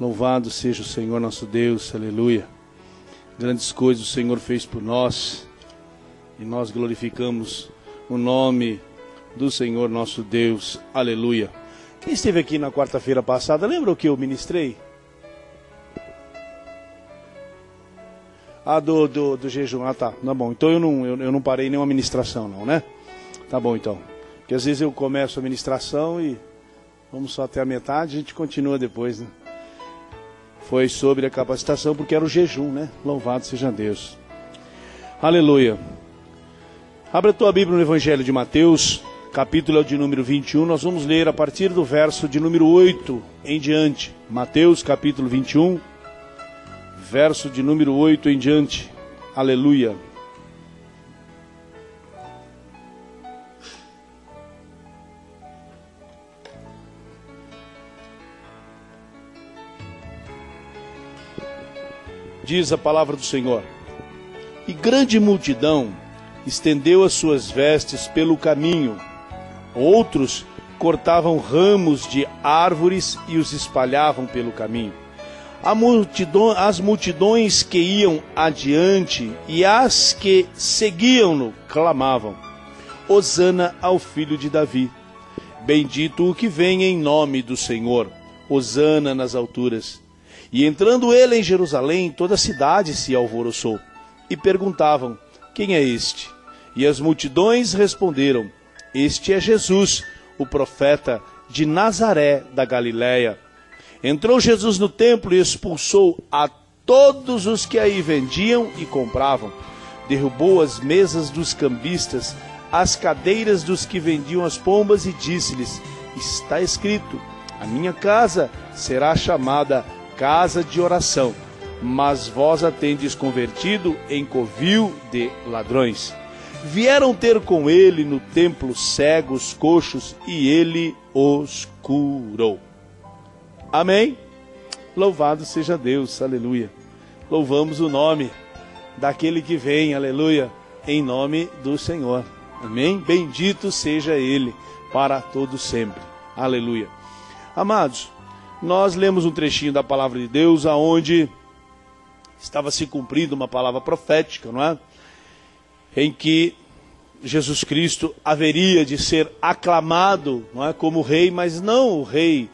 Louvado seja o Senhor nosso Deus, aleluia. Grandes coisas o Senhor fez por nós e nós glorificamos o nome do Senhor nosso Deus, aleluia. Quem esteve aqui na quarta-feira passada, lembra o que eu ministrei? Do jejum, tá bom. Então eu não parei nenhuma ministração não, né? Tá bom então. Porque às vezes eu começo a ministração e vamos só até a metade, a gente continua depois, né? Foi sobre a capacitação, porque era o jejum, né? Louvado seja Deus. Aleluia. Abra a tua Bíblia no Evangelho de Mateus, capítulo de número 21. Nós vamos ler a partir do verso de número 8 em diante. Mateus, capítulo 21, verso de número 8 em diante. Aleluia. Diz a palavra do Senhor: e grande multidão estendeu as suas vestes pelo caminho. Outros cortavam ramos de árvores e os espalhavam pelo caminho. As multidões que iam adiante e as que seguiam-no clamavam: Hosana ao filho de Davi. Bendito o que vem em nome do Senhor. Hosana nas alturas. E entrando ele em Jerusalém, toda a cidade se alvoroçou. E perguntavam: quem é este? E as multidões responderam: este é Jesus, o profeta de Nazaré da Galiléia. Entrou Jesus no templo e expulsou a todos os que aí vendiam e compravam. Derrubou as mesas dos cambistas, as cadeiras dos que vendiam as pombas e disse-lhes: está escrito, a minha casa será chamada casa de oração, mas vós a tendes convertido em covil de ladrões. Vieram ter com ele no templo cegos, coxos, e ele os curou. Amém? Louvado seja Deus, aleluia. Louvamos o nome daquele que vem, aleluia, em nome do Senhor. Amém? Bendito seja ele para todo sempre. Aleluia. Amados, nós lemos um trechinho da palavra de Deus aonde estava se cumprindo uma palavra profética, não é? Em que Jesus Cristo haveria de ser aclamado, não é, como rei, mas não o rei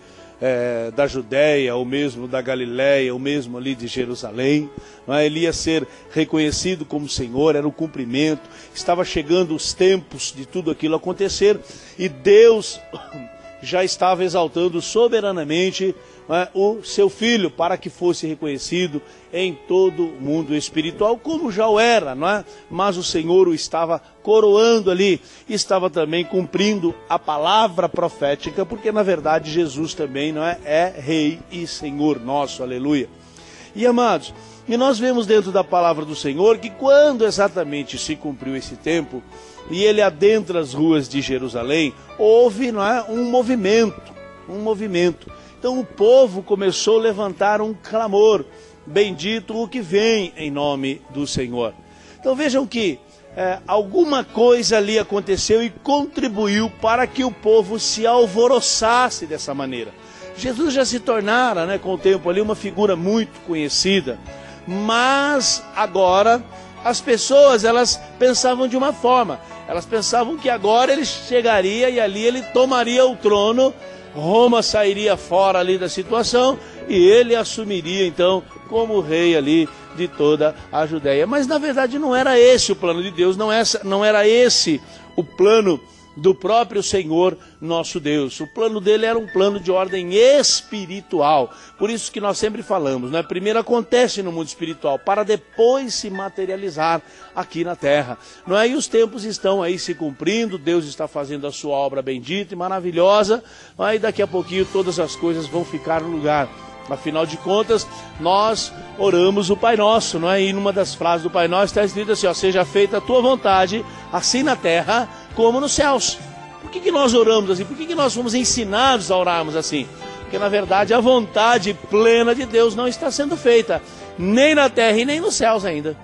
da Judéia, ou mesmo da Galiléia, ou mesmo ali de Jerusalém, não é? Ele ia ser reconhecido como Senhor, era o cumprimento, estava chegando os tempos de tudo aquilo acontecer, e Deus já estava exaltando soberanamente, não é, o seu filho, para que fosse reconhecido em todo o mundo espiritual, como já o era, não é? Mas o Senhor o estava coroando ali, estava também cumprindo a palavra profética, porque na verdade Jesus também, não é Rei e Senhor nosso, aleluia. E amados, e nós vemos dentro da palavra do Senhor que quando exatamente se cumpriu esse tempo, e ele adentra as ruas de Jerusalém, houve, não é, um movimento. Então o povo começou a levantar um clamor: bendito o que vem em nome do Senhor. Então vejam que alguma coisa ali aconteceu e contribuiu para que o povo se alvoroçasse dessa maneira. Jesus já se tornara, né, com o tempo ali, uma figura muito conhecida, mas agora as pessoas, elas pensavam de uma forma, elas pensavam que agora ele chegaria e ali ele tomaria o trono, Roma sairia fora ali da situação e ele assumiria então como rei ali de toda a Judéia. Mas na verdade não era esse o plano de Deus, não era esse o plano do próprio Senhor nosso Deus. O plano dele era um plano de ordem espiritual. Por isso que nós sempre falamos, né? Primeiro acontece no mundo espiritual, para depois se materializar aqui na terra. Não é? E os tempos estão aí se cumprindo, Deus está fazendo a sua obra bendita e maravilhosa, e daqui a pouquinho todas as coisas vão ficar no lugar. Afinal de contas, nós oramos o Pai Nosso, não é? E numa das frases do Pai Nosso está escrito assim, ó: seja feita a tua vontade, assim na terra como nos céus. Por que nós oramos assim? Por que nós fomos ensinados a orarmos assim? Porque na verdade a vontade plena de Deus não está sendo feita, nem na terra e nem nos céus ainda.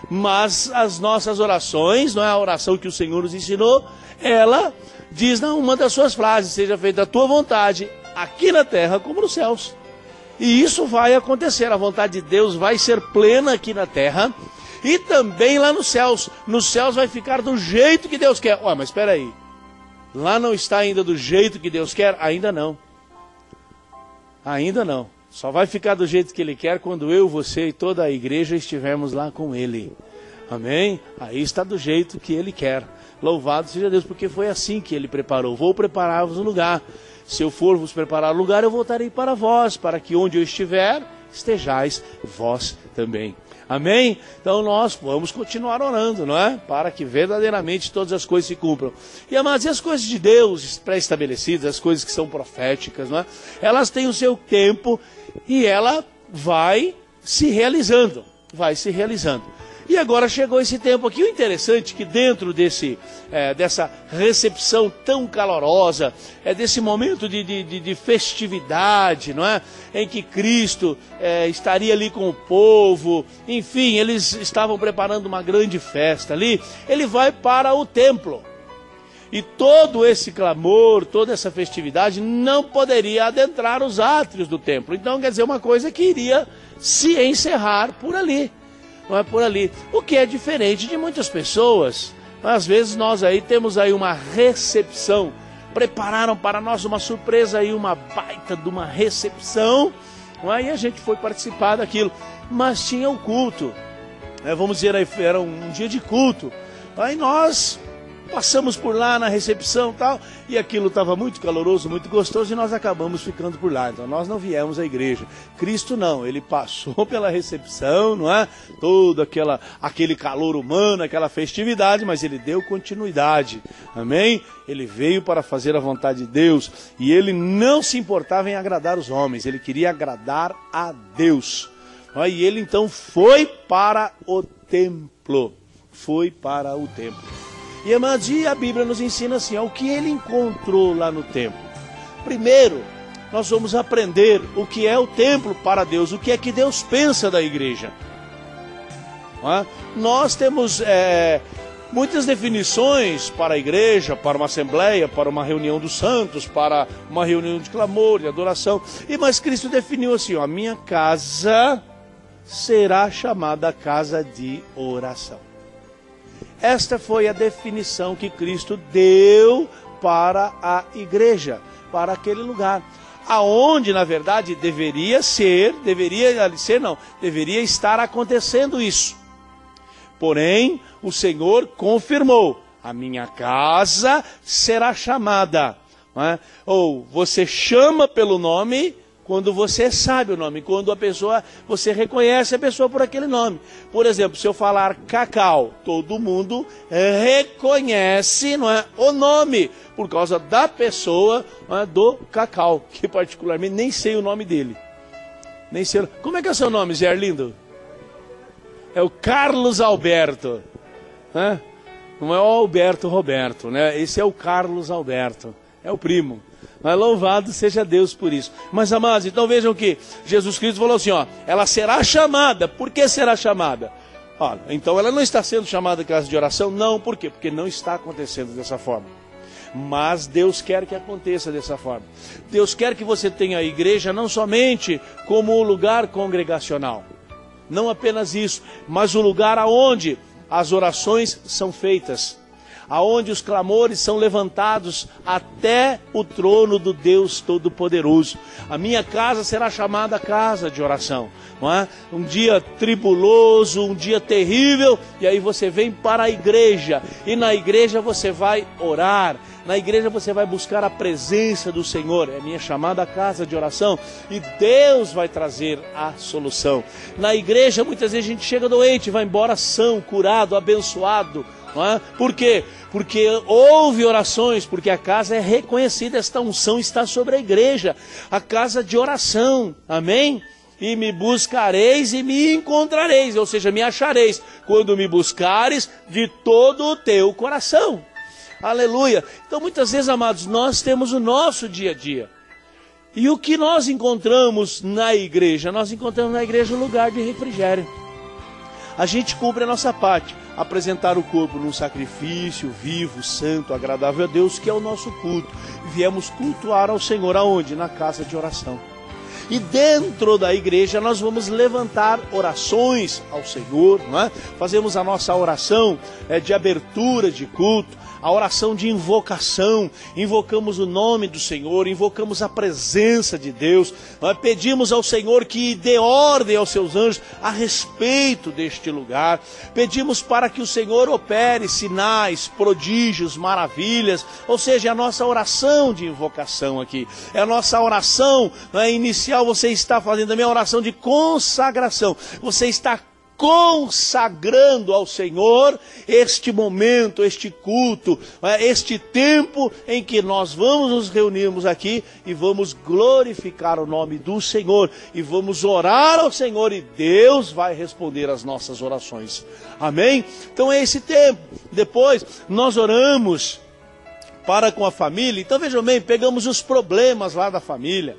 Mas as nossas orações, não é, a oração que o Senhor nos ensinou, ela diz numa das suas frases: seja feita a tua vontade, aqui na terra como nos céus. E isso vai acontecer, a vontade de Deus vai ser plena aqui na terra e também lá nos céus. Nos céus vai ficar do jeito que Deus quer. Mas espera aí, lá não está ainda do jeito que Deus quer? Ainda não. Ainda não. Só vai ficar do jeito que Ele quer quando eu, você e toda a igreja estivermos lá com Ele. Amém? Aí está do jeito que Ele quer. Louvado seja Deus, porque foi assim que Ele preparou. Vou preparar-vos um lugar. Se eu for vos preparar lugar, eu voltarei para vós, para que onde eu estiver, estejais vós também. Amém? Então nós vamos continuar orando, não é? Para que verdadeiramente todas as coisas se cumpram. E amados, as coisas de Deus pré-estabelecidas, as coisas que são proféticas, não é? Elas têm o seu tempo e ela vai se realizando. Vai se realizando. E agora chegou esse tempo aqui. O interessante é que dentro dessa recepção tão calorosa, desse momento de festividade, não é? Em que Cristo estaria ali com o povo, enfim, eles estavam preparando uma grande festa ali, ele vai para o templo. E todo esse clamor, toda essa festividade não poderia adentrar os átrios do templo. Então quer dizer, uma coisa que iria se encerrar por ali. Não é por ali, o que é diferente de muitas pessoas. Às vezes nós aí temos aí uma recepção, prepararam para nós uma surpresa aí, uma baita de uma recepção, não é? E a gente foi participar daquilo, mas tinha o culto, vamos dizer aí, era um dia de culto, aí nós passamos por lá na recepção e tal, e aquilo estava muito caloroso, muito gostoso, e nós acabamos ficando por lá. Então nós não viemos à igreja. Cristo não, ele passou pela recepção, não é? Todo aquele calor humano, aquela festividade, mas ele deu continuidade, amém? Ele veio para fazer a vontade de Deus, e ele não se importava em agradar os homens, ele queria agradar a Deus. E ele então foi para o templo, foi para o templo. E, amados, a Bíblia nos ensina assim, o que ele encontrou lá no templo. Primeiro, nós vamos aprender o que é o templo para Deus, o que é que Deus pensa da igreja. Nós temos muitas definições para a igreja, para uma assembleia, para uma reunião dos santos, para uma reunião de clamor, de adoração. Mas Cristo definiu assim, a minha casa será chamada casa de oração. Esta foi a definição que Cristo deu para a igreja, para aquele lugar, aonde na verdade deveria estar acontecendo isso. Porém, o Senhor confirmou, a minha casa será chamada, não é? Ou você chama pelo nome quando você sabe o nome, quando você reconhece a pessoa por aquele nome. Por exemplo, se eu falar Cacau, todo mundo reconhece, não é, o nome, por causa da pessoa, não é, do Cacau, que particularmente nem sei o nome dele. Nem sei. Como é que é o seu nome, Zé Arlindo? É o Carlos Alberto. Né? Não é o Alberto Roberto, né? Esse é o Carlos Alberto, é o primo. Mas louvado seja Deus por isso. Mas, amados, então vejam que Jesus Cristo falou assim, ela será chamada. Por que será chamada? Olha, então ela não está sendo chamada de casa de oração? Não, por quê? Porque não está acontecendo dessa forma. Mas Deus quer que aconteça dessa forma. Deus quer que você tenha a igreja não somente como um lugar congregacional. Não apenas isso, mas o lugar aonde as orações são feitas, aonde os clamores são levantados até o trono do Deus Todo-Poderoso. A minha casa será chamada casa de oração, não é? Um dia tribuloso, um dia terrível, e aí você vem para a igreja, e na igreja você vai orar, na igreja você vai buscar a presença do Senhor, é a minha chamada casa de oração, e Deus vai trazer a solução. Na igreja muitas vezes a gente chega doente, vai embora são, curado, abençoado. Não é? Por quê? Porque houve orações, porque a casa é reconhecida, esta unção está sobre a igreja, a casa de oração, amém? E me buscareis e me encontrareis, ou seja, me achareis, quando me buscares de todo o teu coração, aleluia. Então muitas vezes, amados, nós temos o nosso dia a dia, e o que nós encontramos na igreja? Nós encontramos na igreja um lugar de refrigério. A gente cumpre a nossa parte, apresentar o corpo num sacrifício vivo, santo, agradável a Deus, que é o nosso culto. Viemos cultuar ao Senhor aonde? Na casa de oração. E dentro da igreja nós vamos levantar orações ao Senhor, não é? Fazemos a nossa oração de abertura de culto, a oração de invocação, invocamos o nome do Senhor, invocamos a presença de Deus, pedimos ao Senhor que dê ordem aos seus anjos a respeito deste lugar, pedimos para que o Senhor opere sinais, prodígios, maravilhas, ou seja, a nossa oração de invocação aqui, é a nossa oração inicial, você está fazendo a minha oração de consagração, você está consagrando ao Senhor este momento, este culto, este tempo em que nós vamos nos reunirmos aqui e vamos glorificar o nome do Senhor e vamos orar ao Senhor e Deus vai responder às nossas orações. Amém? Então é esse tempo. Depois nós oramos para com a família. Então vejam bem, pegamos os problemas lá da família.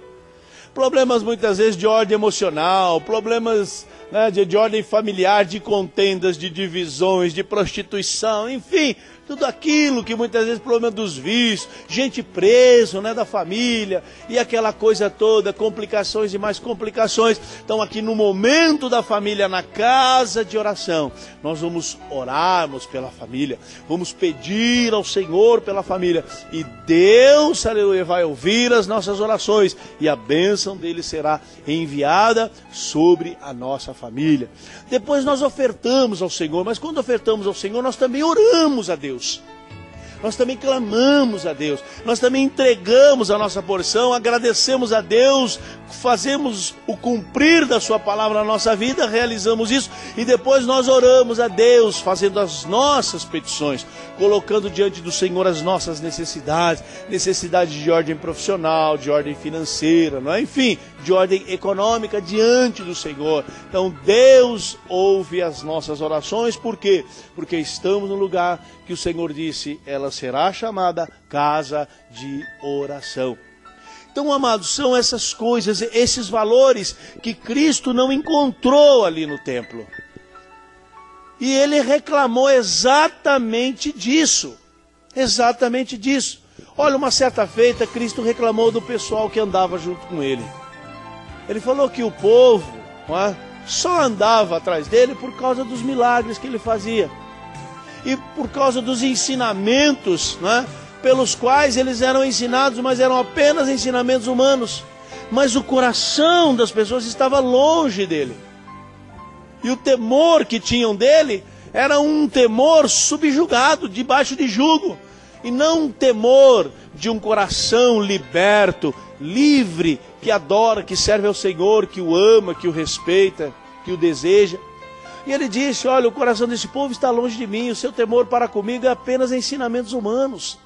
Problemas muitas vezes de ordem emocional, problemas de ordem familiar, de contendas, de divisões, de prostituição, enfim, tudo aquilo que muitas vezes problema dos vícios, gente preso da família, e aquela coisa toda, complicações e mais complicações. Então aqui no momento da família, na casa de oração, nós vamos orarmos pela família, vamos pedir ao Senhor pela família, e Deus, aleluia, vai ouvir as nossas orações, e a bênção dele será enviada sobre a nossa família. Depois nós ofertamos ao Senhor, mas quando ofertamos ao Senhor, nós também oramos a Deus. Nós também clamamos a Deus, nós também entregamos a nossa porção, agradecemos a Deus, fazemos o cumprir da sua palavra na nossa vida, realizamos isso e depois nós oramos a Deus, fazendo as nossas petições, colocando diante do Senhor as nossas necessidades, necessidades de ordem profissional, de ordem financeira, não é? Enfim, de ordem econômica diante do Senhor. Então Deus ouve as nossas orações, por quê? Porque estamos no lugar que o Senhor disse, ela será chamada casa de oração. Então, amados, são essas coisas, esses valores que Cristo não encontrou ali no templo. E ele reclamou exatamente disso. Exatamente disso. Olha, uma certa feita, Cristo reclamou do pessoal que andava junto com ele. Ele falou que o povo só andava atrás dele por causa dos milagres que ele fazia. E por causa dos ensinamentos, pelos quais eles eram ensinados, mas eram apenas ensinamentos humanos. Mas o coração das pessoas estava longe dele. E o temor que tinham dele era um temor subjugado, debaixo de jugo. E não um temor de um coração liberto, livre, que adora, que serve ao Senhor, que o ama, que o respeita, que o deseja. E ele disse, olha, o coração desse povo está longe de mim, o seu temor para comigo é apenas ensinamentos humanos.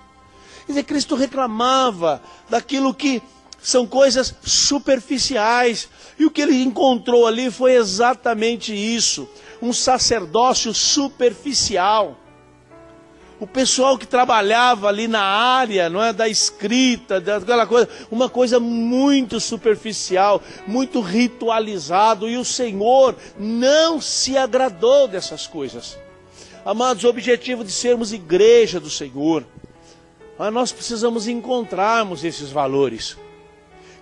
Quer dizer, Cristo reclamava daquilo que são coisas superficiais. E o que ele encontrou ali foi exatamente isso, um sacerdócio superficial. O pessoal que trabalhava ali na área, da escrita, daquela coisa, uma coisa muito superficial, muito ritualizado, e o Senhor não se agradou dessas coisas. Amados, o objetivo de sermos igreja do Senhor, nós precisamos encontrarmos esses valores.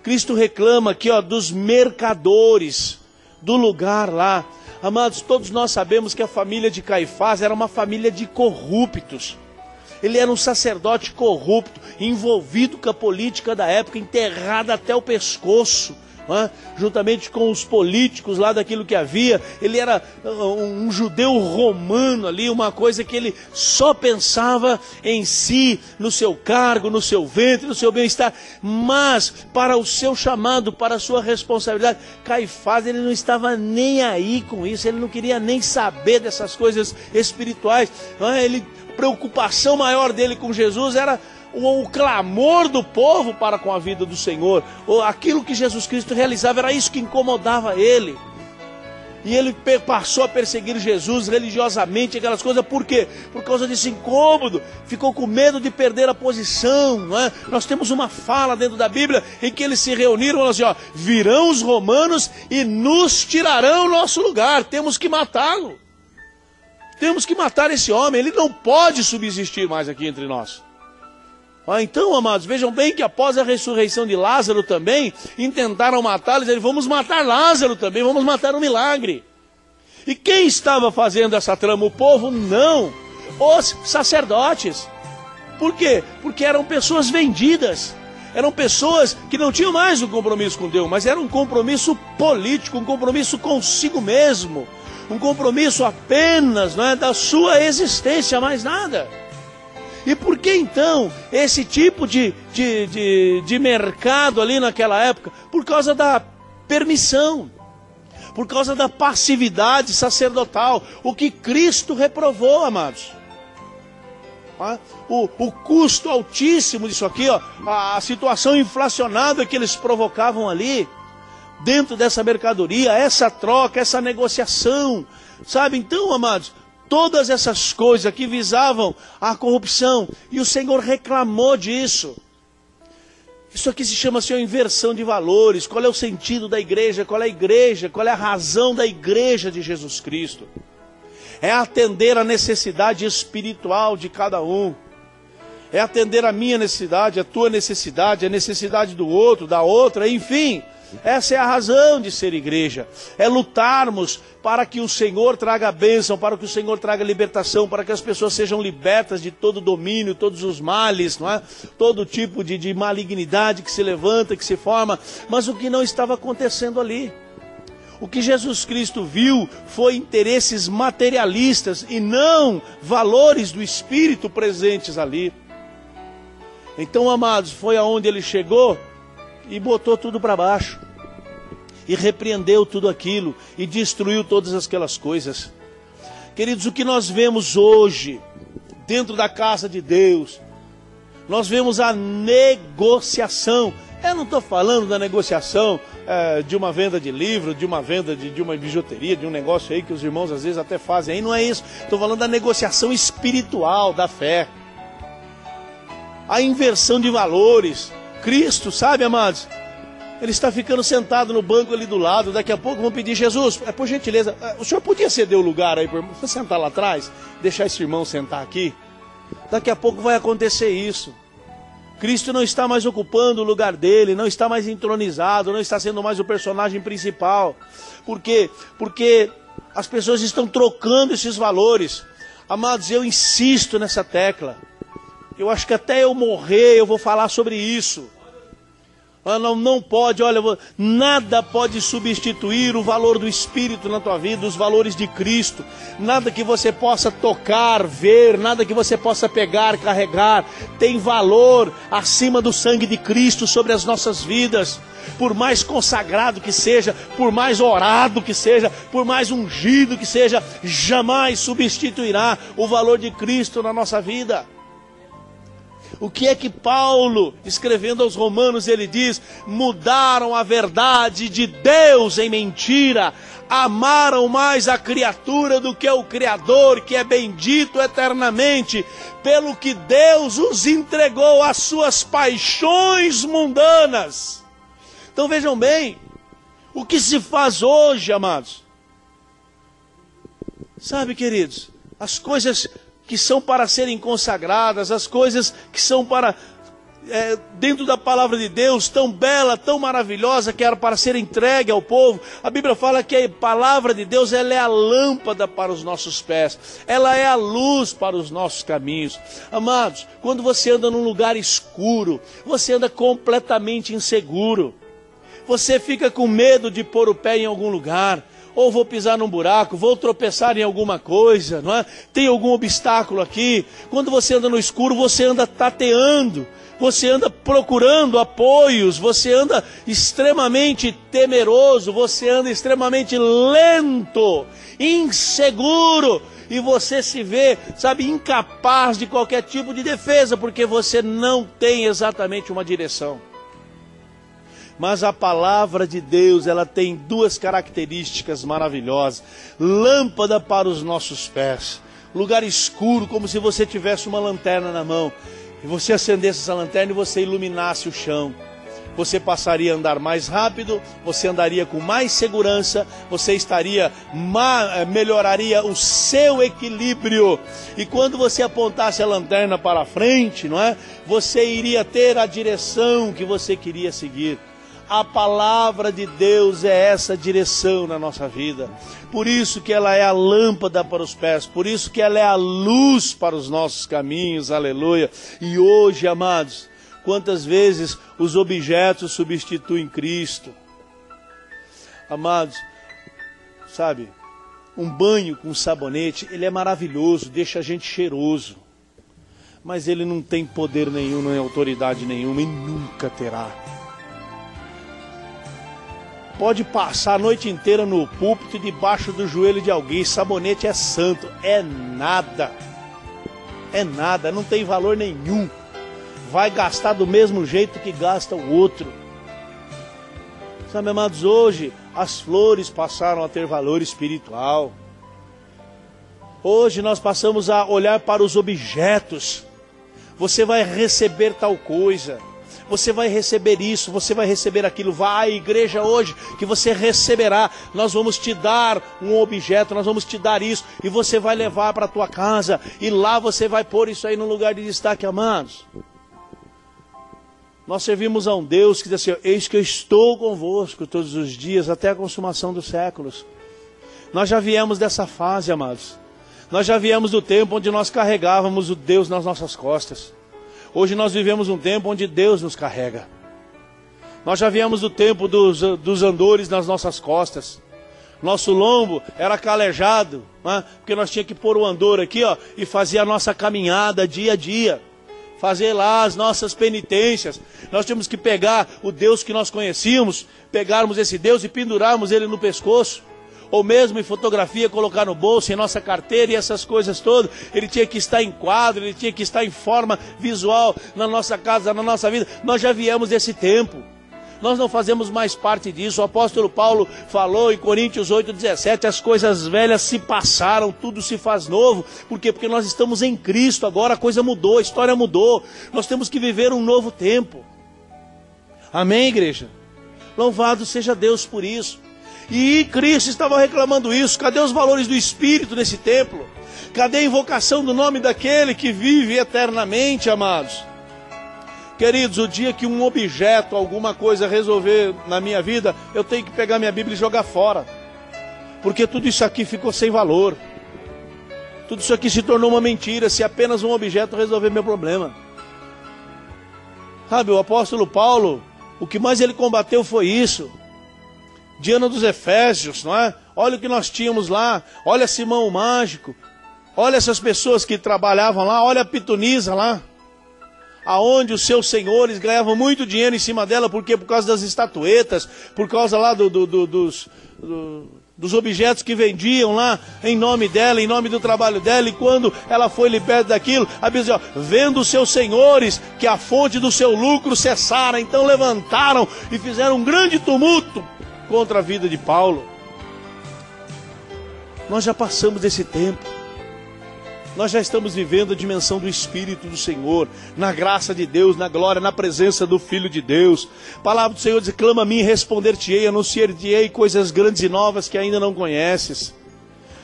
Cristo reclama aqui, dos mercadores, do lugar lá. Amados, todos nós sabemos que a família de Caifás era uma família de corruptos. Ele era um sacerdote corrupto, envolvido com a política da época, enterrado até o pescoço, juntamente com os políticos lá daquilo que havia. Ele era um judeu romano ali, uma coisa que ele só pensava em si, no seu cargo, no seu ventre, no seu bem-estar. Mas para o seu chamado, para a sua responsabilidade, Caifás, ele não estava nem aí com isso, ele não queria nem saber dessas coisas espirituais. A preocupação maior dele com Jesus era o clamor do povo para com a vida do Senhor. Aquilo que Jesus Cristo realizava, era isso que incomodava ele. E ele passou a perseguir Jesus religiosamente, aquelas coisas. Por quê? Por causa desse incômodo. Ficou com medo de perder a posição. Nós temos uma fala dentro da Bíblia em que eles se reuniram e falaram assim, virão os romanos e nos tirarão o nosso lugar. Temos que matá-lo. Temos que matar esse homem. Ele não pode subsistir mais aqui entre nós. Então, amados, vejam bem que após a ressurreição de Lázaro também, intentaram matá-lo, disseram, vamos matar Lázaro também, vamos matar um milagre. E quem estava fazendo essa trama? O povo? Não. Os sacerdotes. Por quê? Porque eram pessoas vendidas. Eram pessoas que não tinham mais um compromisso com Deus, mas era um compromisso político, um compromisso consigo mesmo. Um compromisso apenas, não é, da sua existência, mais nada. E por que então esse tipo de mercado ali naquela época? Por causa da permissão, por causa da passividade sacerdotal, o que Cristo reprovou, amados. O custo altíssimo disso aqui, ó, a situação inflacionada que eles provocavam ali, dentro dessa mercadoria, essa troca, essa negociação, sabe? Então, amados, todas essas coisas que visavam a corrupção, e o Senhor reclamou disso. Isso aqui se chama, Senhor, inversão de valores. Qual é o sentido da igreja? Qual é a igreja? Qual é a razão da igreja de Jesus Cristo? É atender a necessidade espiritual de cada um. É atender a minha necessidade, a tua necessidade, a necessidade do outro, da outra, enfim. Essa é a razão de ser igreja. É lutarmos para que o Senhor traga bênção, para que o Senhor traga libertação, para que as pessoas sejam libertas de todo domínio, todos os males, não é? Todo tipo de malignidade que se levanta, que se forma. Mas o que não estava acontecendo ali? O que Jesus Cristo viu foi interesses materialistas e não valores do Espírito presentes ali. Então, amados, foi aonde ele chegou e botou tudo para baixo. E repreendeu tudo aquilo. E destruiu todas aquelas coisas. Queridos, o que nós vemos hoje, dentro da casa de Deus, nós vemos a negociação. Eu não estou falando da negociação de uma venda de livro, de uma venda de uma bijuteria, de um negócio aí que os irmãos às vezes até fazem. Aí não é isso. Estou falando da negociação espiritual da fé. A inversão de valores. Cristo, sabe, amados? Ele está ficando sentado no banco ali do lado. Daqui a pouco vão pedir, Jesus, por gentileza, o senhor podia ceder o lugar aí para eu sentar lá atrás? Deixar esse irmão sentar aqui? Daqui a pouco vai acontecer isso. Cristo não está mais ocupando o lugar dele, não está mais entronizado, não está sendo mais o personagem principal. Por quê? Porque as pessoas estão trocando esses valores. Amados, eu insisto nessa tecla. Eu acho que até eu morrer eu vou falar sobre isso. Não pode, olha, nada pode substituir o valor do Espírito na tua vida, os valores de Cristo. Nada que você possa tocar, ver, nada que você possa pegar, carregar, tem valor acima do sangue de Cristo sobre as nossas vidas. Por mais consagrado que seja, por mais orado que seja, por mais ungido que seja, jamais substituirá o valor de Cristo na nossa vida. O que é que Paulo, escrevendo aos Romanos, ele diz? Mudaram a verdade de Deus em mentira, amaram mais a criatura do que o Criador, que é bendito eternamente, pelo que Deus os entregou às suas paixões mundanas. Então vejam bem, o que se faz hoje, amados? Sabe, queridos, as coisas que são para serem consagradas, as coisas que são para, dentro da palavra de Deus, tão bela, tão maravilhosa, que era para ser entregue ao povo. A Bíblia fala que a palavra de Deus, ela é a lâmpada para os nossos pés, ela é a luz para os nossos caminhos. Amados, quando você anda num lugar escuro, você anda completamente inseguro, você fica com medo de pôr o pé em algum lugar, ou vou pisar num buraco, vou tropeçar em alguma coisa, não é? Tem algum obstáculo aqui. Quando você anda no escuro, você anda tateando, você anda procurando apoios, você anda extremamente temeroso, você anda extremamente lento, inseguro, e você se vê, sabe, incapaz de qualquer tipo de defesa, porque você não tem exatamente uma direção. Mas a palavra de Deus, ela tem duas características maravilhosas. Lâmpada para os nossos pés. Lugar escuro, como se você tivesse uma lanterna na mão. E você acendesse essa lanterna e você iluminasse o chão. você passaria a andar mais rápido, você andaria com mais segurança, você melhoraria o seu equilíbrio. E quando você apontasse a lanterna para frente, não é? Você iria ter a direção que você queria seguir. A palavra de Deus é essa direção na nossa vida. Por isso que ela é a lâmpada para os pés, por isso que ela é a luz para os nossos caminhos, aleluia. E hoje, amados, quantas vezes os objetos substituem Cristo? Amados, sabe, um banho com sabonete, ele é maravilhoso, deixa a gente cheiroso. Mas ele não tem poder nenhum, nem autoridade nenhuma e nunca terá. Pode passar a noite inteira no púlpito e debaixo do joelho de alguém, sabonete é santo, é nada, não tem valor nenhum. Vai gastar do mesmo jeito que gasta o outro. Sabe, amados, hoje as flores passaram a ter valor espiritual. Hoje nós passamos a olhar para os objetos. Você vai receber tal coisa, você vai receber isso, você vai receber aquilo. Vai à igreja hoje que você receberá. Nós vamos te dar um objeto, nós vamos te dar isso, e você vai levar para a tua casa, e lá você vai pôr isso aí no lugar de destaque, amados. Nós servimos a um Deus que diz assim: eis que eu estou convosco todos os dias, até a consumação dos séculos. Nós já viemos dessa fase, amados. Nós já viemos do tempo onde nós carregávamos o Deus nas nossas costas. Hoje nós vivemos um tempo onde Deus nos carrega. Nós já viemos do tempo dos andores nas nossas costas. Nosso lombo era calejado, né? Porque nós tínhamos que pôr o andor aqui, ó, e fazer a nossa caminhada dia a dia. Fazer lá as nossas penitências. Nós tínhamos que pegar o Deus que nós conhecíamos, pegarmos esse Deus e pendurarmos ele no pescoço. Ou mesmo em fotografia, colocar no bolso, em nossa carteira e essas coisas todas. Ele tinha que estar em quadro, ele tinha que estar em forma visual na nossa casa, na nossa vida. Nós já viemos desse tempo. Nós não fazemos mais parte disso. O apóstolo Paulo falou em Coríntios 8:17, as coisas velhas se passaram, tudo se faz novo. Por quê? Porque nós estamos em Cristo, agora a coisa mudou, a história mudou. Nós temos que viver um novo tempo. Amém, igreja? Louvado seja Deus por isso. E Cristo estava reclamando isso. Cadê os valores do Espírito nesse templo? Cadê a invocação do nome daquele que vive eternamente, amados? Queridos, o dia que um objeto, alguma coisa resolver na minha vida, eu tenho que pegar minha Bíblia e jogar fora. Porque tudo isso aqui ficou sem valor. Tudo isso aqui se tornou uma mentira, se apenas um objeto resolver meu problema. Sabe, o apóstolo Paulo, o que mais ele combateu foi isso. Diana dos Efésios, não é? Olha o que nós tínhamos lá, olha Simão o Mágico, olha essas pessoas que trabalhavam lá, olha a pitonisa lá, aonde os seus senhores ganhavam muito dinheiro em cima dela, porque por causa das estatuetas, por causa lá dos objetos que vendiam lá, em nome dela, em nome do trabalho dela, e quando ela foi liberta daquilo, a Bíblia diz, ó, vendo os seus senhores que a fonte do seu lucro cessara, então levantaram e fizeram um grande tumulto contra a vida de Paulo. Nós já passamos desse tempo. Nós já estamos vivendo a dimensão do Espírito do Senhor, na graça de Deus, na glória, na presença do Filho de Deus. A palavra do Senhor diz, clama a mim e responder-te-ei, anunciar-te-ei coisas grandes e novas que ainda não conheces.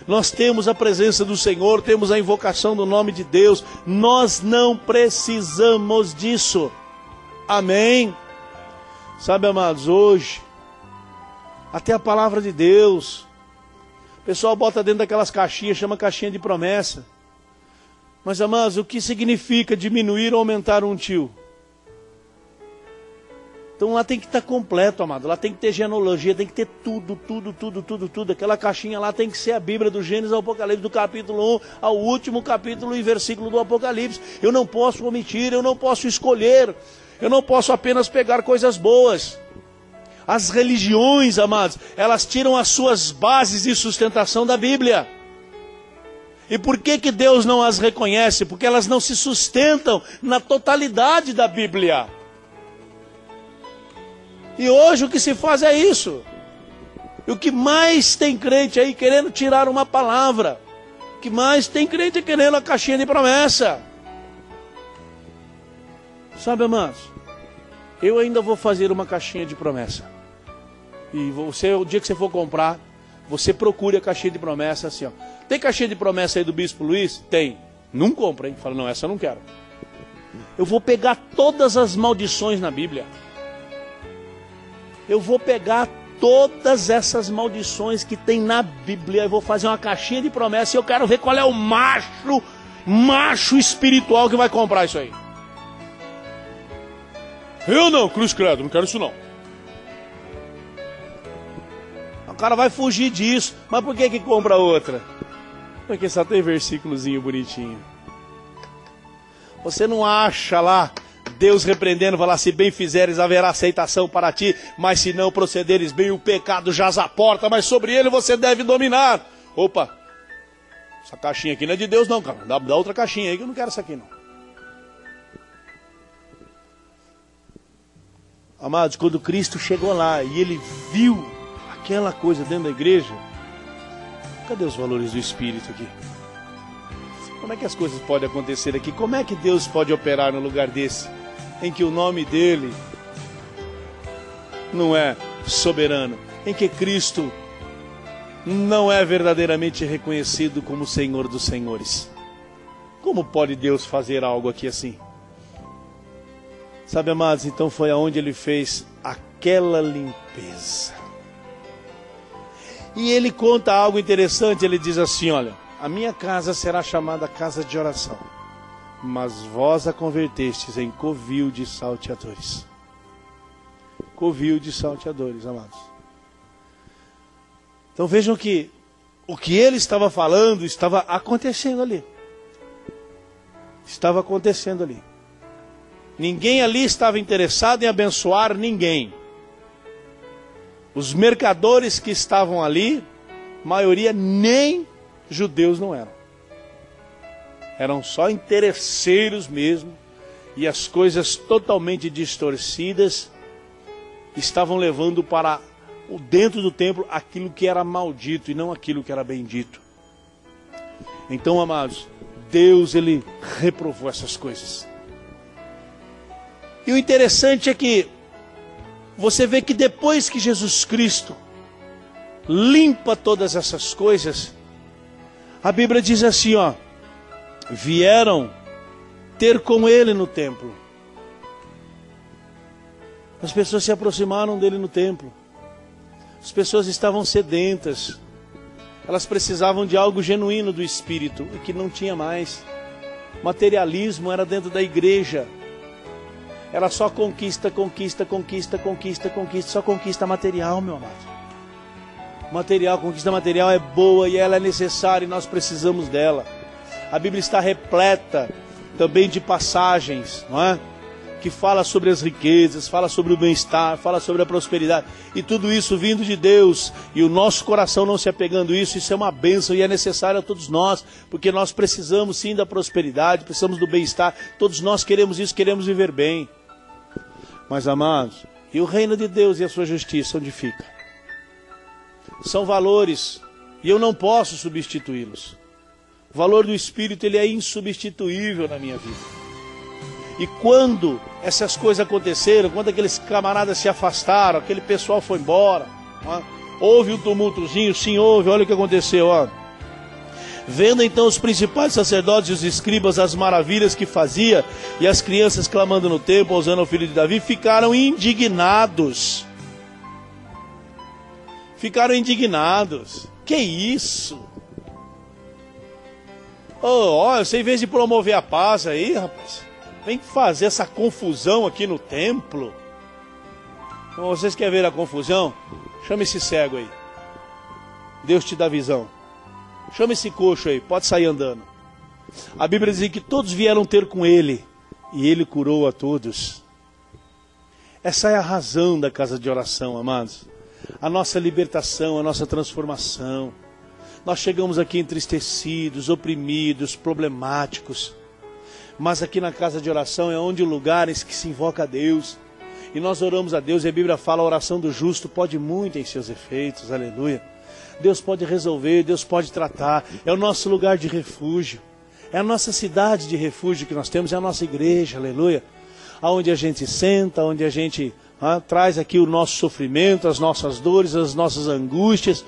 Nós temos a presença do Senhor, temos a invocação do nome de Deus. Nós não precisamos disso. Amém? Sabe, amados, hoje até a palavra de Deus, o pessoal bota dentro daquelas caixinhas, chama caixinha de promessa. Mas, amados, o que significa diminuir ou aumentar um tio? Então lá tem que estar completo, amado. Lá tem que ter genealogia, tem que ter tudo. Aquela caixinha lá tem que ser a Bíblia do Gênesis ao Apocalipse, do capítulo 1 ao último capítulo e versículo do Apocalipse. Eu não posso omitir, eu não posso escolher, eu não posso apenas pegar coisas boas. As religiões, amados, elas tiram as suas bases de sustentação da Bíblia. E por que Deus não as reconhece? Porque elas não se sustentam na totalidade da Bíblia. E hoje o que se faz é isso. E o que mais tem crente aí querendo tirar uma palavra. O que mais tem crente querendo a caixinha de promessa. Sabe, amados? eu ainda vou fazer uma caixinha de promessa. E você, o dia que você for comprar, você procure a caixinha de promessa assim, ó. Tem caixinha de promessa aí do Bispo Luiz? Tem. Não compra, hein? Fala, não, essa eu não quero. Eu vou pegar todas as maldições na Bíblia. Eu vou pegar todas essas maldições que tem na Bíblia. Eu vou fazer uma caixinha de promessa e eu quero ver qual é o macho espiritual que vai comprar isso aí. Eu não, cruz credo, não quero isso não. O cara vai fugir disso. Mas por que compra outra? Porque só tem versículozinho bonitinho. Você não acha lá Deus repreendendo, falar, se bem fizeres haverá aceitação para ti, mas se não procederes bem, o pecado jaz à porta, mas sobre ele você deve dominar. Opa, essa caixinha aqui não é de Deus não, cara. Dá outra caixinha aí que eu não quero essa aqui não. Amados, quando Cristo chegou lá e ele viu aquela coisa dentro da igreja, cadê os valores do Espírito aqui? Como é que as coisas podem acontecer aqui? Como é que Deus pode operar no lugar desse, em que o nome dele não é soberano, em que Cristo não é verdadeiramente reconhecido como Senhor dos Senhores? Como pode Deus fazer algo aqui assim? Sabe, amados, então foi aonde ele fez aquela limpeza. E ele conta algo interessante, ele diz assim, olha, a minha casa será chamada casa de oração, mas vós a convertestes em covil de salteadores. Covil de salteadores, amados. Então vejam que o que ele estava falando estava acontecendo ali. Estava acontecendo ali. Ninguém ali estava interessado em abençoar ninguém. Os mercadores que estavam ali, maioria nem judeus não eram. Eram só interesseiros mesmo. E as coisas totalmente distorcidas estavam levando para o dentro do templo aquilo que era maldito e não aquilo que era bendito. Então, amados, Deus, ele reprovou essas coisas. E o interessante é que você vê que depois que Jesus Cristo limpa todas essas coisas, a Bíblia diz assim, ó, vieram ter com ele no templo. As pessoas se aproximaram dele no templo. As pessoas estavam sedentas. Elas precisavam de algo genuíno do Espírito, e que não tinha mais. Materialismo era dentro da igreja. Era só conquista, conquista, conquista, conquista, conquista, só conquista material, meu amado. Material, conquista material é boa e ela é necessária e nós precisamos dela. A Bíblia está repleta também de passagens, não é? Que fala sobre as riquezas, fala sobre o bem-estar, fala sobre a prosperidade. E tudo isso vindo de Deus. E o nosso coração não se apegando a isso, isso é uma bênção e é necessário a todos nós. Porque nós precisamos sim da prosperidade, precisamos do bem-estar. Todos nós queremos isso, queremos viver bem. Mas, amados, e o reino de Deus e a sua justiça, onde fica? São valores, e eu não posso substituí-los. O valor do Espírito, ele é insubstituível na minha vida. E quando essas coisas aconteceram, quando aqueles camaradas se afastaram, aquele pessoal foi embora, ó, houve um tumultozinho, sim, houve, olha o que aconteceu, ó. Vendo então os principais sacerdotes e os escribas as maravilhas que fazia, e as crianças clamando no templo, usando o filho de Davi, ficaram indignados. Ficaram indignados. Que isso? Você, em vez de promover a paz aí, rapaz, vem fazer essa confusão aqui no templo. Então, vocês querem ver a confusão? Chama esse cego aí. Deus te dá visão. Chama esse coxo aí, pode sair andando. A Bíblia diz que todos vieram ter com ele, e ele curou a todos. Essa é a razão da casa de oração, amados. A nossa libertação, a nossa transformação. Nós chegamos aqui entristecidos, oprimidos, problemáticos. Mas aqui na casa de oração é onde o lugar em que se invoca a Deus. E nós oramos a Deus, e a Bíblia fala, a oração do justo pode muito em seus efeitos, aleluia. Deus pode resolver, Deus pode tratar. É o nosso lugar de refúgio. É a nossa cidade de refúgio que nós temos, é a nossa igreja, aleluia. onde a gente senta, onde a gente traz aqui o nosso sofrimento, as nossas dores, as nossas angústias.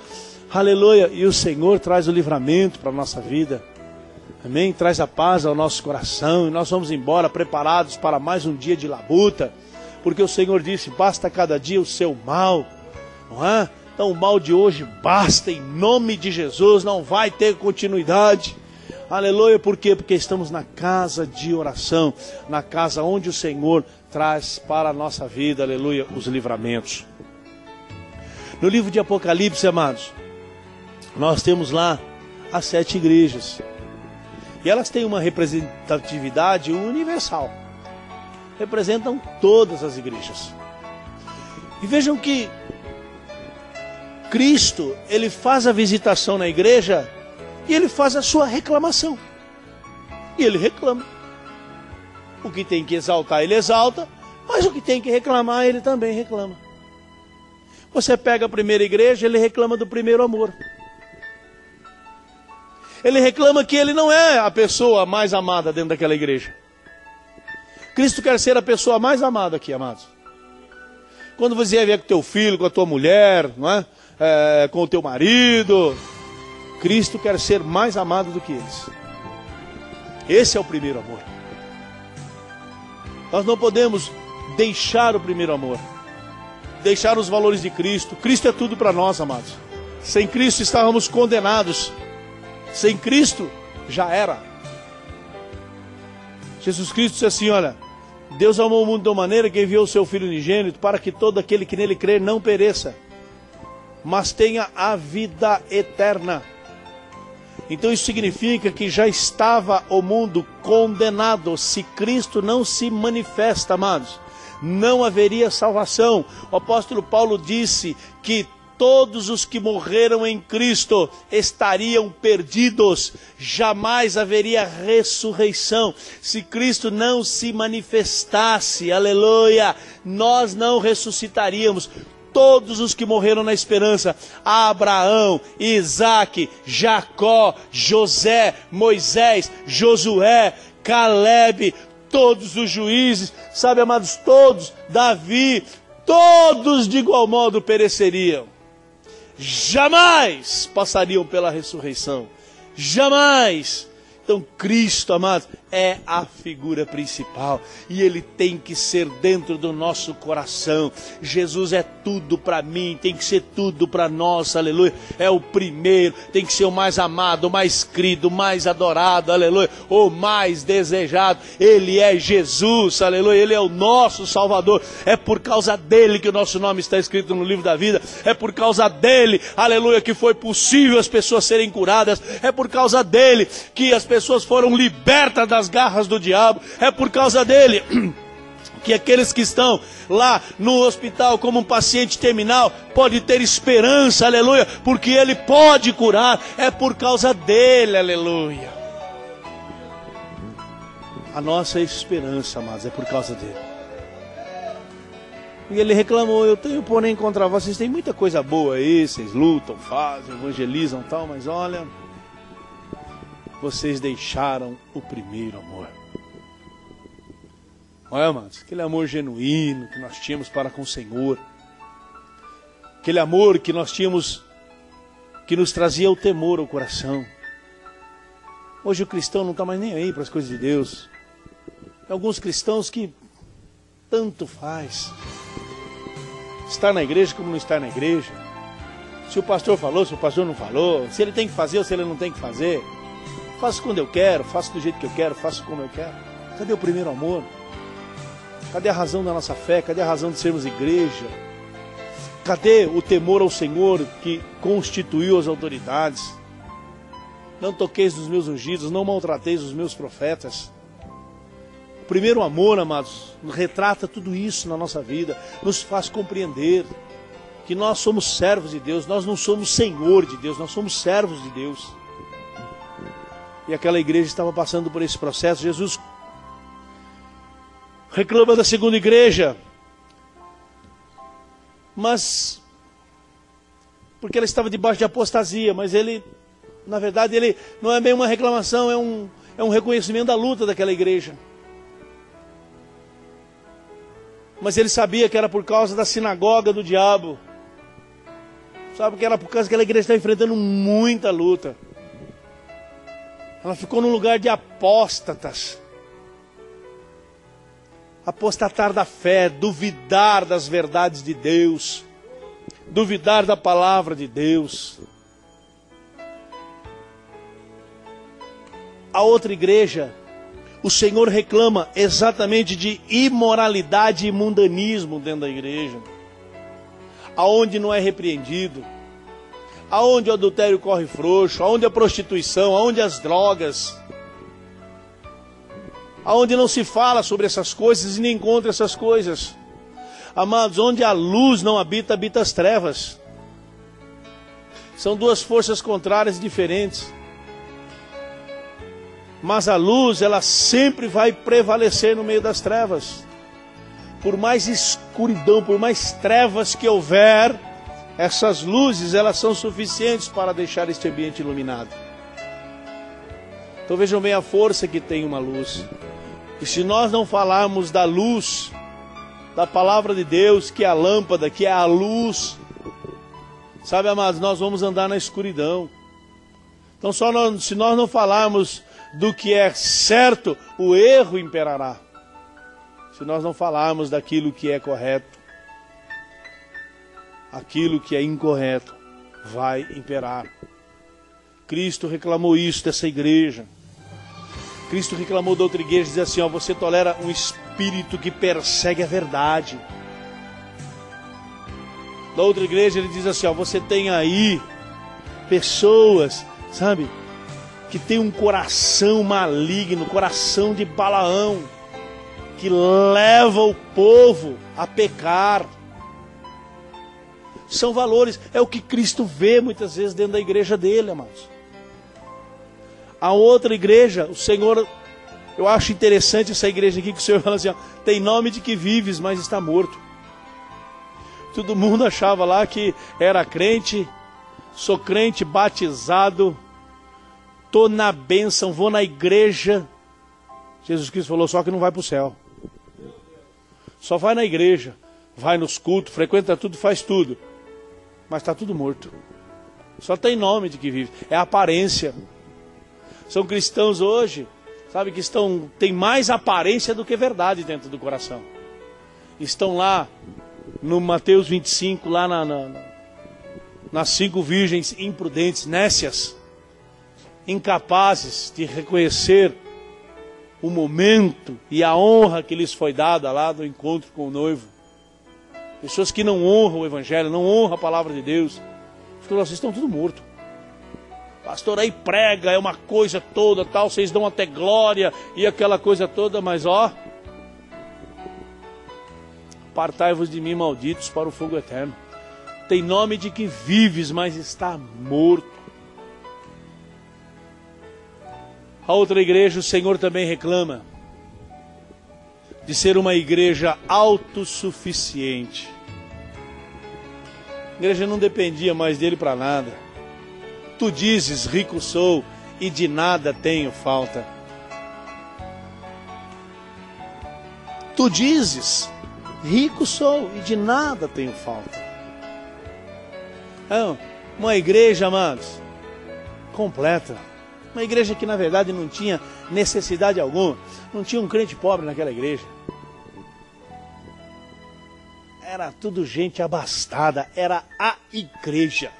Aleluia! E o Senhor traz o livramento para a nossa vida. Amém? Traz a paz ao nosso coração. E nós vamos embora preparados para mais um dia de labuta. Porque o Senhor disse, basta cada dia o seu mal. Não é? Então o mal de hoje basta, em nome de Jesus, não vai ter continuidade. Aleluia, por quê? Porque estamos na casa de oração, na casa onde o Senhor traz para a nossa vida, aleluia, os livramentos. No livro de Apocalipse, amados, nós temos lá as 7 igrejas. E elas têm uma representatividade universal. Representam todas as igrejas. E vejam que Cristo, ele faz a visitação na igreja e ele faz a sua reclamação. E ele reclama. O que tem que exaltar, ele exalta, mas o que tem que reclamar, ele também reclama. Você pega a primeira igreja, ele reclama do primeiro amor. Ele reclama que ele não é a pessoa mais amada dentro daquela igreja. Cristo quer ser a pessoa mais amada aqui, amados. Quando você vier com o teu filho, com a tua mulher, não é? Com o teu marido, Cristo quer ser mais amado do que eles. Esse é o primeiro amor. Nós não podemos deixar o primeiro amor, deixar os valores de Cristo. Cristo é tudo para nós, amados. Sem Cristo estávamos condenados. Sem Cristo já era. Jesus Cristo disse assim, olha, Deus amou o mundo de uma maneira que enviou o seu Filho unigênito para que todo aquele que nele crer não pereça, mas tenha a vida eterna. Então isso significa que já estava o mundo condenado. Se Cristo não se manifesta, amados, não haveria salvação. O apóstolo Paulo disse que todos os que morreram em Cristo estariam perdidos, jamais haveria ressurreição. Se Cristo não se manifestasse, aleluia, nós não ressuscitaríamos. Todos os que morreram na esperança, Abraão, Isaac, Jacó, José, Moisés, Josué, Caleb, todos os juízes, sabe, amados, todos, Davi, todos de igual modo pereceriam. Jamais passariam pela ressurreição. Jamais. Então Cristo, amados, é a figura principal. E Ele tem que ser dentro do nosso coração. Jesus é tudo para mim, tem que ser tudo para nós, aleluia. É o primeiro, tem que ser o mais amado, o mais querido, o mais adorado, aleluia. O mais desejado. Ele é Jesus, aleluia. Ele é o nosso Salvador. É por causa dele que o nosso nome está escrito no livro da vida. É por causa dele, aleluia, que foi possível as pessoas serem curadas. É por causa dele que as pessoas foram libertas das garras do diabo. É por causa dele que aqueles que estão lá no hospital como um paciente terminal pode ter esperança, aleluia, porque ele pode curar. É por causa dele, aleluia. A nossa esperança, mas é por causa dele. E ele reclamou, eu tenho porém contra vocês, tem muita coisa boa aí, vocês lutam, fazem, evangelizam e tal, mas olha, vocês deixaram o primeiro amor. Olha, amados, aquele amor genuíno que nós tínhamos para com o Senhor, aquele amor que nós tínhamos, que nos trazia o temor ao coração. Hoje o cristão não está mais nem aí para as coisas de Deus. Tem alguns cristãos que tanto faz estar na igreja como não estar na igreja. Se o pastor falou, se o pastor não falou, se ele tem que fazer ou se ele não tem que fazer. Faço quando eu quero, faço do jeito que eu quero, faço como eu quero. Cadê o primeiro amor? Cadê a razão da nossa fé? Cadê a razão de sermos igreja? Cadê o temor ao Senhor que constituiu as autoridades? Não toqueis nos meus ungidos, não maltrateis os meus profetas. O primeiro amor, amados, retrata tudo isso na nossa vida, nos faz compreender que nós somos servos de Deus, nós não somos senhor de Deus, nós somos servos de Deus. E aquela igreja estava passando por esse processo. Jesus reclama da segunda igreja, mas porque ela estava debaixo de apostasia, mas ele, na verdade, ele não é bem uma reclamação, é um reconhecimento da luta daquela igreja. Mas ele sabia que era por causa da sinagoga do diabo. Sabe que era por causa que aquela igreja estava enfrentando muita luta. Ela ficou num lugar de apóstatas. Apostatar da fé, duvidar das verdades de Deus, duvidar da palavra de Deus. A outra igreja, o Senhor reclama exatamente de imoralidade e mundanismo dentro da igreja, aonde não é repreendido, aonde o adultério corre frouxo, aonde a prostituição, aonde as drogas, aonde não se fala sobre essas coisas e nem contra essas coisas. Amados, onde a luz não habita, habita as trevas. São duas forças contrárias e diferentes. Mas a luz, ela sempre vai prevalecer no meio das trevas. Por mais escuridão, por mais trevas que houver, essas luzes, elas são suficientes para deixar este ambiente iluminado. Então vejam bem a força que tem uma luz. E se nós não falarmos da luz, da palavra de Deus, que é a lâmpada, que é a luz, sabe, amados, nós vamos andar na escuridão. Então se nós não falarmos do que é certo, o erro imperará. Se nós não falarmos daquilo que é correto, aquilo que é incorreto vai imperar. Cristo reclamou isso dessa igreja. Cristo reclamou da outra igreja, diz assim, ó, você tolera um espírito que persegue a verdade. Da outra igreja ele diz assim, ó, você tem aí pessoas, sabe, que tem um coração maligno, coração de Balaão, que leva o povo a pecar. São valores, é o que Cristo vê muitas vezes dentro da igreja dele, amados. A outra igreja, o Senhor, eu acho interessante essa igreja aqui, que o Senhor fala assim, ó, tem nome de que vives, mas está morto. Todo mundo achava lá que era crente, sou crente, batizado, tô na bênção, vou na igreja. Jesus Cristo falou, só que não vai para o céu. Só vai na igreja, vai nos cultos, frequenta tudo, faz tudo. Mas está tudo morto. Só tem nome de que vive, é aparência. São cristãos hoje, sabe, que tem mais aparência do que verdade dentro do coração. Estão lá no Mateus 25, lá nas 5 virgens imprudentes, nécias, incapazes de reconhecer o momento e a honra que lhes foi dada lá do encontro com o noivo. Pessoas que não honram o Evangelho, não honram a palavra de Deus. Vocês estão tudo morto. Pastor, aí prega, é uma coisa toda, tal, vocês dão até glória e aquela coisa toda, mas ó, apartai-vos de mim, malditos, para o fogo eterno. Tem nome de que vives, mas está morto. A outra igreja, o Senhor também reclama de ser uma igreja autossuficiente. A igreja não dependia mais dele para nada. Tu dizes, rico sou e de nada tenho falta. Tu dizes, rico sou e de nada tenho falta. É uma igreja, amados, completa. Uma igreja que na verdade não tinha necessidade alguma. Não tinha um crente pobre naquela igreja. Era tudo gente abastada. Era a igreja.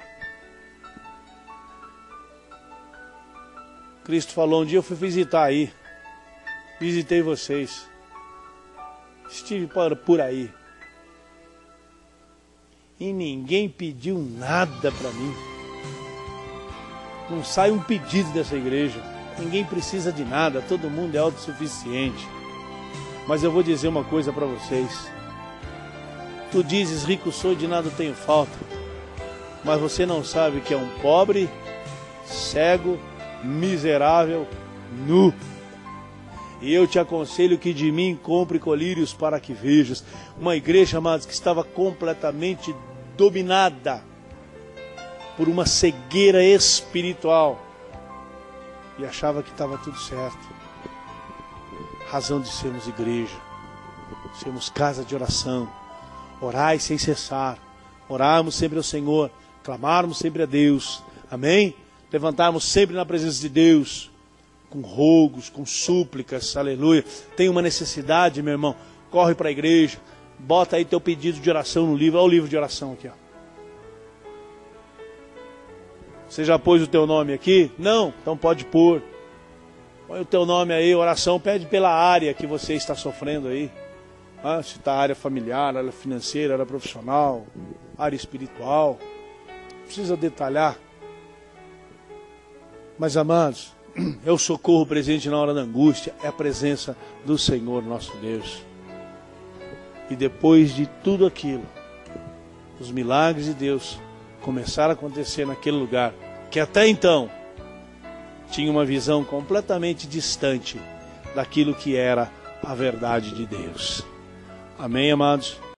Cristo falou, um dia eu fui visitar aí. Visitei vocês. Estive por aí. E ninguém pediu nada para mim. Não sai um pedido dessa igreja. Ninguém precisa de nada. Todo mundo é autossuficiente. Mas eu vou dizer uma coisa para vocês. Tu dizes, rico sou e de nada tenho falta. Mas você não sabe que é um pobre, cego, miserável, nu. E eu te aconselho que de mim compre colírios para que vejas. Uma igreja, amados, que estava completamente dominada por uma cegueira espiritual. E achava que estava tudo certo. Razão de sermos igreja. sermos casa de oração, orai sem cessar, orarmos sempre ao Senhor, clamarmos sempre a Deus, amém? Levantarmos sempre na presença de Deus, com rogos, com súplicas, aleluia. Tem uma necessidade, meu irmão, corre para a igreja, bota aí teu pedido de oração no livro, olha o livro de oração aqui, ó. Você já pôs o teu nome aqui? Não? Então pode pôr. Põe o teu nome aí, oração, pede pela área que você está sofrendo aí. Ah, se está área familiar, área financeira, área profissional, área espiritual. Não precisa detalhar. Mas, amados, é o socorro presente na hora da angústia, é a presença do Senhor nosso Deus. E depois de tudo aquilo, os milagres de Deus começaram a acontecer naquele lugar, que até então tinha uma visão completamente distante daquilo que era a verdade de Deus. Amém, amados?